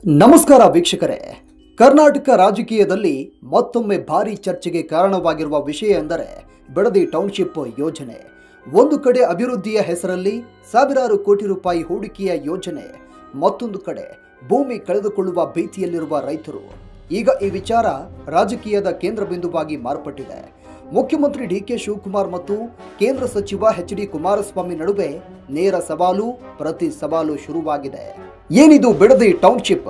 ನಮಸ್ಕಾರ ವೀಕ್ಷಕರೇ. ಕರ್ನಾಟಕ ರಾಜಕೀಯದಲ್ಲಿ ಮತ್ತೊಮ್ಮೆ ಭಾರಿ ಚರ್ಚೆಗೆ ಕಾರಣವಾಗಿರುವ ವಿಷಯ ಎಂದರೆ ಬಿಡದಿ ಟೌನ್ಶಿಪ್ ಯೋಜನೆ. ಒಂದು ಕಡೆ ಅಭಿವೃದ್ಧಿಯ ಹೆಸರಲ್ಲಿ ಸಾವಿರಾರು ಕೋಟಿ ರೂಪಾಯಿ ಹೂಡಿಕೆಯ ಯೋಜನೆ, ಮತ್ತೊಂದು ಕಡೆ ಭೂಮಿ ಕಳೆದುಕೊಳ್ಳುವ ಭೀತಿಯಲ್ಲಿರುವ ರೈತರು. ಈಗ ಈ ವಿಚಾರ ರಾಜಕೀಯದ ಕೇಂದ್ರ ಬಿಂದುವಾಗಿ ಮಾರ್ಪಟ್ಟಿದೆ. ಮುಖ್ಯಮಂತ್ರಿ ಡಿಕೆ ಶಿವಕುಮಾರ್ ಮತ್ತು ಕೇಂದ್ರ ಸಚಿವ ಎಚ್.ಡಿ. ಕುಮಾರಸ್ವಾಮಿ ನಡುವೆ ನೇರ ಸವಾಲು ಪ್ರತಿ ಸವಾಲು ಶುರುವಾಗಿದೆ. ಏನಿದು ಬಿಡದಿ ಟೌನ್ಶಿಪ್?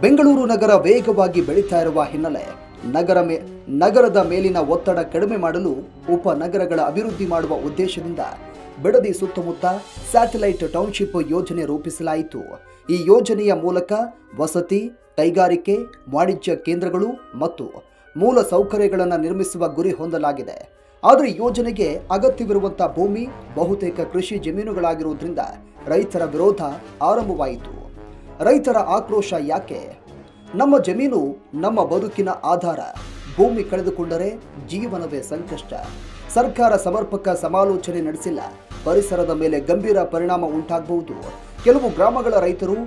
ಬೆಂಗಳೂರು ನಗರ ವೇಗವಾಗಿ ಬೆಳೀತಾ ಇರುವ ಹಿನ್ನೆಲೆ ನಗರದ ಮೇಲಿನ ಒತ್ತಡ ಕಡಿಮೆ ಮಾಡಲು ಉಪನಗರಗಳ ಅಭಿವೃದ್ಧಿ ಮಾಡುವ ಉದ್ದೇಶದಿಂದ ಬಿಡದಿ ಸುತ್ತಮುತ್ತ ಸ್ಯಾಟಲೈಟ್ ಟೌನ್ಶಿಪ್ ಯೋಜನೆ ರೂಪಿಸಲಾಯಿತು. ಈ ಯೋಜನೆಯ ಮೂಲಕ ವಸತಿ, ಕೈಗಾರಿಕೆ, ವಾಣಿಜ್ಯ ಕೇಂದ್ರಗಳು ಮತ್ತು ಮೂಲ ಸೌಕರ್ಯಗಳನ್ನು ನಿರ್ಮಿಸುವ ಗುರಿ ಹೊಂದಲಾಗಿದೆ. ಆದರೆ ಯೋಜನೆಗೆ ಅಗತ್ಯವಿರುವಂತಹ ಭೂಮಿ ಬಹುತೇಕ ಕೃಷಿ ಜಮೀನುಗಳಾಗಿರುವುದರಿಂದ ರೈತರ ವಿರೋಧ ಆರಂಭವಾಯಿತು. ರೈತರ ಆಕ್ರೋಶ ಯಾಕೆ? ನಮ್ಮ ಜಮೀನು ನಮ್ಮ ಬದುಕಿನ ಆಧಾರ, ಭೂಮಿ ಕಳೆದುಕೊಂಡರೆ ಜೀವನವೇ ಸಂಕಷ್ಟ. ಸರ್ಕಾರ ಸಮರ್ಪಕ ಸಮಾಲೋಚನೆ ನಡೆಸಿಲ್ಲ, ಪರಿಸರದ ಮೇಲೆ ಗಂಭೀರ ಪರಿಣಾಮ ಉಂಟಾಗಬಹುದು. ಕೆಲವು ಗ್ರಾಮಗಳ ರೈತರು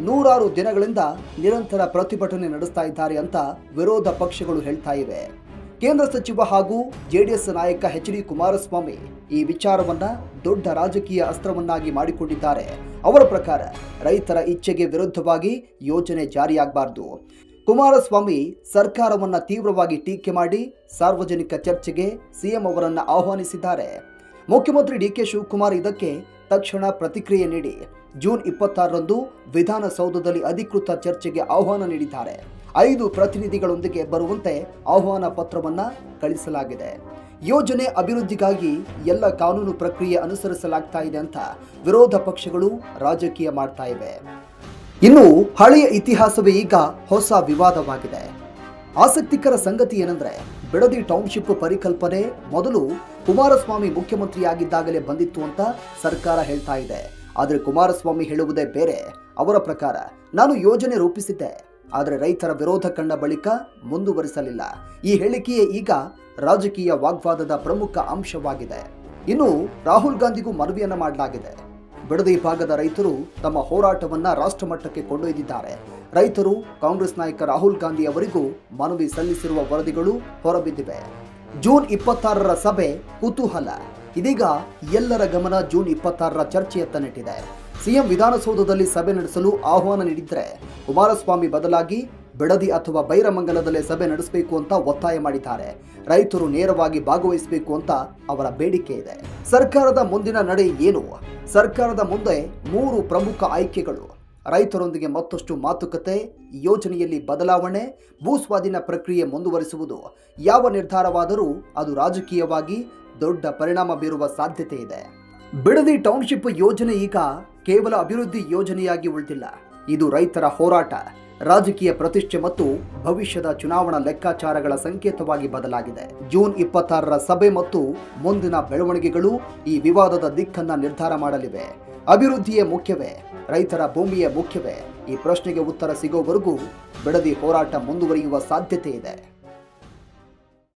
ನೂರಾರು ದಿನಗಳಿಂದ ನಿರಂತರ ಪ್ರತಿಭಟನೆ ನಡೆಸ್ತಾ ಇದ್ದಾರೆ ಅಂತ ವಿರೋಧ ಪಕ್ಷಗಳು ಹೇಳ್ತಾ ಇವೆ. ಕೇಂದ್ರ ಸಚಿವ ಹಾಗೂ ಜೆಡಿಎಸ್ ನಾಯಕ ಎಚ್.ಡಿ. ಕುಮಾರಸ್ವಾಮಿ ಈ ವಿಚಾರವನ್ನ ದೊಡ್ಡ ರಾಜಕೀಯ ಅಸ್ತ್ರವನ್ನಾಗಿ ಮಾಡಿಕೊಂಡಿದ್ದಾರೆ. ಅವರ ಪ್ರಕಾರ ರೈತರ ಇಚ್ಛೆಗೆ ವಿರುದ್ಧವಾಗಿ ಯೋಜನೆ ಜಾರಿಯಾಗಬಾರದು. ಕುಮಾರಸ್ವಾಮಿ ಸರ್ಕಾರವನ್ನ ತೀವ್ರವಾಗಿ ಟೀಕೆ ಮಾಡಿ ಸಾರ್ವಜನಿಕ ಚರ್ಚೆಗೆ ಸಿಎಂ ಅವರನ್ನ ಆಹ್ವಾನಿಸಿದ್ದಾರೆ. ಮುಖ್ಯಮಂತ್ರಿ ಡಿಕೆ ಶಿವಕುಮಾರ್ ಇದಕ್ಕೆ ತಕ್ಷಣ ಪ್ರತಿಕ್ರಿಯೆ ನೀಡಿ ಜೂನ್ 26ರಂದು ವಿಧಾನಸೌಧದಲ್ಲಿ ಅಧಿಕೃತ ಚರ್ಚೆಗೆ ಆಹ್ವಾನ ನೀಡಿದ್ದಾರೆ. 5 ಪ್ರತಿನಿಧಿಗಳೊಂದಿಗೆ ಬರುವಂತೆ ಆಹ್ವಾನ ಪತ್ರವನ್ನ ಕಳಿಸಲಾಗಿದೆ. ಯೋಜನೆ ಅಭಿವೃದ್ಧಿಗಾಗಿ ಎಲ್ಲ ಕಾನೂನು ಪ್ರಕ್ರಿಯೆ ಅನುಸರಿಸಲಾಗ್ತಾ ಇದೆ ಅಂತ ವಿರೋಧ ಪಕ್ಷಗಳು ರಾಜಕೀಯ ಮಾಡ್ತಾ ಇವೆ. ಇನ್ನು ಹಳೆಯ ಇತಿಹಾಸವೇ ಈಗ ಹೊಸ ವಿವಾದವಾಗಿದೆ. ಆಸಕ್ತಿಕರ ಸಂಗತಿ ಏನಂದ್ರೆ, ಬಿಡದಿ ಟೌನ್ಶಿಪ್ ಪರಿಕಲ್ಪನೆ ಮೊದಲು ಕುಮಾರಸ್ವಾಮಿ ಮುಖ್ಯಮಂತ್ರಿಯಾಗಿದ್ದಾಗಲೇ ಬಂದಿತ್ತು ಅಂತ ಸರ್ಕಾರ ಹೇಳ್ತಾ ಇದೆ. ಆದರೆ ಕುಮಾರಸ್ವಾಮಿ ಹೇಳುವುದೇ ಬೇರೆ. ಅವರ ಪ್ರಕಾರ ನಾನು ಯೋಜನೆ ರೂಪಿಸಿದ್ದೆ, ಆದರೆ ರೈತರ ವಿರೋಧ ಕಂಡ ಬಳಿಕ ಮುಂದುವರಿಸಲಿಲ್ಲ. ಈ ಹೇಳಿಕೆಯೇ ಈಗ ರಾಜಕೀಯ ವಾಗ್ವಾದದ ಪ್ರಮುಖ ಅಂಶವಾಗಿದೆ. ಇನ್ನು ರಾಹುಲ್ ಗಾಂಧಿಗೂ ಮನವಿಯನ್ನ ಮಾಡಲಾಗಿದೆ. ಬಿಡದಿ ಭಾಗದ ರೈತರು ತಮ್ಮ ಹೋರಾಟವನ್ನ ರಾಷ್ಟ್ರ ಮಟ್ಟಕ್ಕೆ ಕೊಂಡೊಯ್ದಿದ್ದಾರೆ. ರೈತರು ಕಾಂಗ್ರೆಸ್ ನಾಯಕ ರಾಹುಲ್ ಗಾಂಧಿ ಅವರಿಗೂ ಮನವಿ ಸಲ್ಲಿಸಿರುವ ವರದಿಗಳು ಹೊರಬಿದ್ದಿವೆ. ಜೂನ್ 26ರ ಸಭೆ ಕುತೂಹಲ. ಇದೀಗ ಎಲ್ಲರ ಗಮನ ಜೂನ್ 26ರ ಚರ್ಚೆಯತ್ತ ನೆಟ್ಟಿದೆ. ಸಿಎಂ ವಿಧಾನಸೌಧದಲ್ಲಿ ಸಭೆ ನಡೆಸಲು ಆಹ್ವಾನ ನೀಡಿದ್ರೆ ಕುಮಾರಸ್ವಾಮಿ ಬದಲಾಗಿ ಬಿಡದಿ ಅಥವಾ ಬೈರಮಂಗಲದಲ್ಲೇ ಸಭೆ ನಡೆಸಬೇಕು ಅಂತ ಒತ್ತಾಯ ಮಾಡಿದ್ದಾರೆ. ರೈತರು ನೇರವಾಗಿ ಭಾಗವಹಿಸಬೇಕು ಅಂತ ಅವರ ಬೇಡಿಕೆ ಇದೆ. ಸರ್ಕಾರದ ಮುಂದಿನ ನಡೆ ಏನು? ಸರ್ಕಾರದ ಮುಂದೆ 3 ಪ್ರಮುಖ ಆಯ್ಕೆಗಳು. ರೈತರೊಂದಿಗೆ ಮತ್ತಷ್ಟು ಮಾತುಕತೆ, ಯೋಜನೆಯಲ್ಲಿ ಬದಲಾವಣೆ, ಭೂಸ್ವಾಧೀನ ಪ್ರಕ್ರಿಯೆ ಮುಂದುವರಿಸುವುದು. ಯಾವ ನಿರ್ಧಾರವಾದರೂ ಅದು ರಾಜಕೀಯವಾಗಿ ದೊಡ್ಡ ಪರಿಣಾಮ ಬೀರುವ ಸಾಧ್ಯತೆ ಇದೆ. ಬಿಡದಿ ಟೌನ್ಶಿಪ್ ಯೋಜನೆ ಈಗ ಕೇವಲ ಅಭಿವೃದ್ಧಿ ಯೋಜನೆಯಾಗಿ ಉಳಿದಿಲ್ಲ. ಇದು ರೈತರ ಹೋರಾಟ, ರಾಜಕೀಯ ಪ್ರತಿಷ್ಠೆ ಮತ್ತು ಭವಿಷ್ಯದ ಚುನಾವಣಾ ಲೆಕ್ಕಾಚಾರಗಳ ಸಂಕೇತವಾಗಿ ಬದಲಾಗಿದೆ. ಜೂನ್ 26ರ ಸಭೆ ಮತ್ತು ಮುಂದಿನ ಬೆಳವಣಿಗೆಗಳು ಈ ವಿವಾದದ ದಿಕ್ಕನ್ನ ನಿರ್ಧಾರ ಮಾಡಲಿವೆ. ಅಭಿವೃದ್ಧಿಯೇ ಮುಖ್ಯವೇ, ರೈತರ ಭೂಮಿಯೇ ಮುಖ್ಯವೇ? ಈ ಪ್ರಶ್ನೆಗೆ ಉತ್ತರ ಸಿಗೋವರೆಗೂ ಬಿಡದಿ ಹೋರಾಟ ಮುಂದುವರಿಯುವ ಸಾಧ್ಯತೆ ಇದೆ.